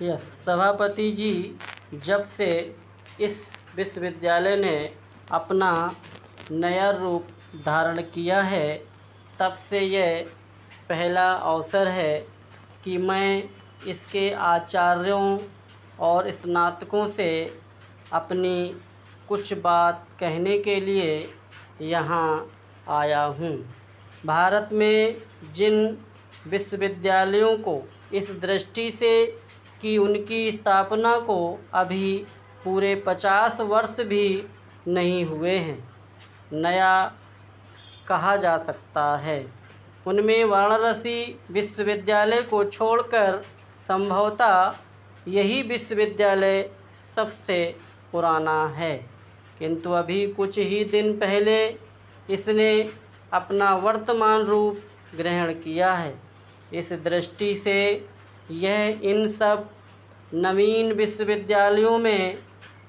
Yes सभापति जी, जब से इस विश्वविद्यालय ने अपना नया रूप धारण किया है, तब से यह पहला अवसर है कि मैं इसके आचार्यों और स्नातकों से अपनी कुछ बात कहने के लिए यहाँ आया हूँ। भारत में जिन विश्वविद्यालयों को इस दृष्टि से कि उनकी स्थापना को अभी पूरे 50 वर्ष भी नहीं हुए हैं, नया कहा जा सकता है, उनमें वाराणसी विश्वविद्यालय को छोड़कर संभवतः यही विश्वविद्यालय सबसे पुराना है। किंतु अभी कुछ ही दिन पहले इसने अपना वर्तमान रूप ग्रहण किया है। इस दृष्टि से यह इन सब नवीन विश्वविद्यालयों में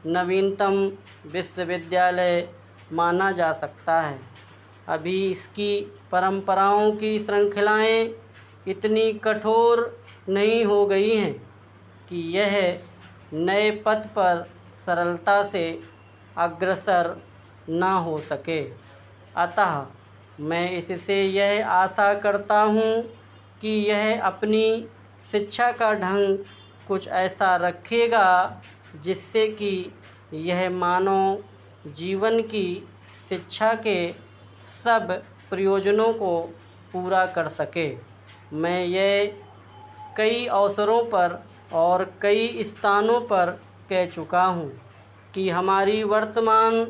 नवीनतम विश्वविद्यालय माना जा सकता है। अभी इसकी परंपराओं की श्रृंखलाएं इतनी कठोर नहीं हो गई हैं कि यह नए पथ पर सरलता से अग्रसर ना हो सके। अतः मैं इससे यह आशा करता हूँ कि यह अपनी शिक्षा का ढंग कुछ ऐसा रखेगा जिससे कि यह मानव जीवन की शिक्षा के सब प्रयोजनों को पूरा कर सके। मैं ये कई अवसरों पर और कई स्थानों पर कह चुका हूँ कि हमारी वर्तमान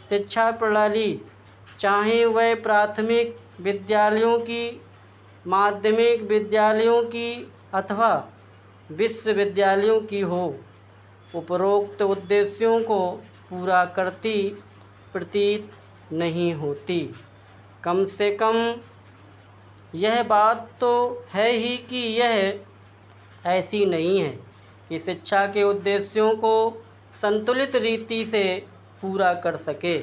शिक्षा प्रणाली, चाहे वह प्राथमिक विद्यालयों की, माध्यमिक विद्यालयों की अथवा विश्वविद्यालयों की हो, उपरोक्त उद्देश्यों को पूरा करती प्रतीत नहीं होती। कम से कम यह बात तो है ही कि यह ऐसी नहीं है कि शिक्षा के उद्देश्यों को संतुलित रीति से पूरा कर सके।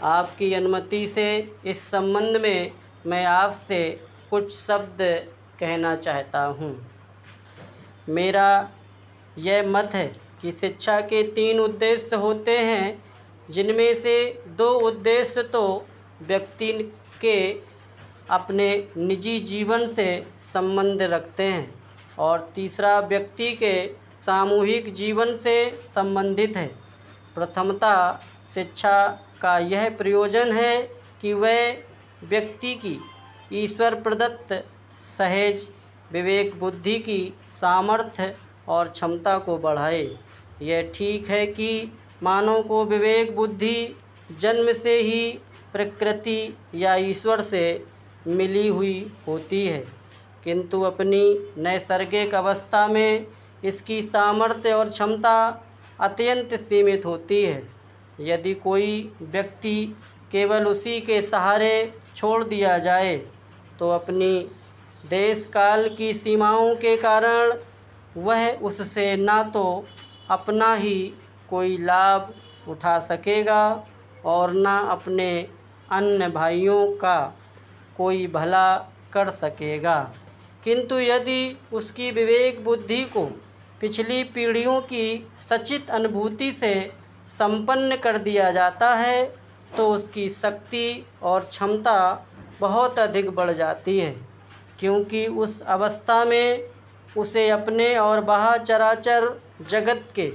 आपकी अनुमति से इस संबंध में मैं आपसे कुछ शब्द कहना चाहता हूँ। मेरा यह मत है कि शिक्षा के 3 उद्देश्य होते हैं, जिनमें से 2 उद्देश्य तो व्यक्ति के अपने निजी जीवन से संबंध रखते हैं और तीसरा व्यक्ति के सामूहिक जीवन से संबंधित है। प्रथमतः शिक्षा का यह प्रयोजन है कि वह व्यक्ति की ईश्वर प्रदत्त सहज विवेक बुद्धि की सामर्थ्य और क्षमता को बढ़ाए। यह ठीक है कि मानव को विवेक बुद्धि जन्म से ही प्रकृति या ईश्वर से मिली हुई होती है, किंतु अपनी नैसर्गिक अवस्था में इसकी सामर्थ्य और क्षमता अत्यंत सीमित होती है। यदि कोई व्यक्ति केवल उसी के सहारे छोड़ दिया जाए तो अपनी देश काल की सीमाओं के कारण वह उससे ना तो अपना ही कोई लाभ उठा सकेगा और ना अपने अन्य भाइयों का कोई भला कर सकेगा। किंतु यदि उसकी विवेक बुद्धि को पिछली पीढ़ियों की सचित अनुभूति से संपन्न कर दिया जाता है तो उसकी शक्ति और क्षमता बहुत अधिक बढ़ जाती है, क्योंकि उस अवस्था में उसे अपने और बाह्य चराचर जगत के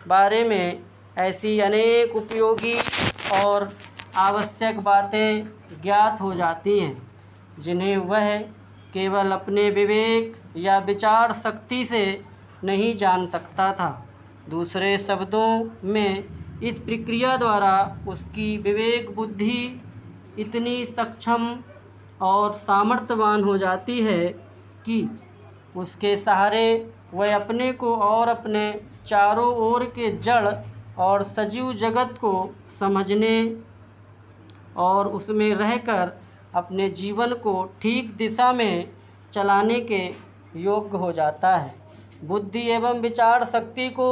बारे में ऐसी अनेक उपयोगी और आवश्यक बातें ज्ञात हो जाती हैं जिन्हें वह केवल अपने विवेक या विचार शक्ति से नहीं जान सकता था। दूसरे शब्दों में इस प्रक्रिया द्वारा उसकी विवेक बुद्धि इतनी सक्षम और सामर्थ्यवान हो जाती है कि उसके सहारे वह अपने को और अपने चारों ओर के जड़ और सजीव जगत को समझने और उसमें रहकर अपने जीवन को ठीक दिशा में चलाने के योग्य हो जाता है। बुद्धि एवं विचार शक्ति को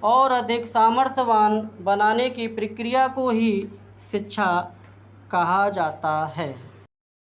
और अधिक सामर्थ्यवान बनाने की प्रक्रिया को ही शिक्षा कहा जाता है।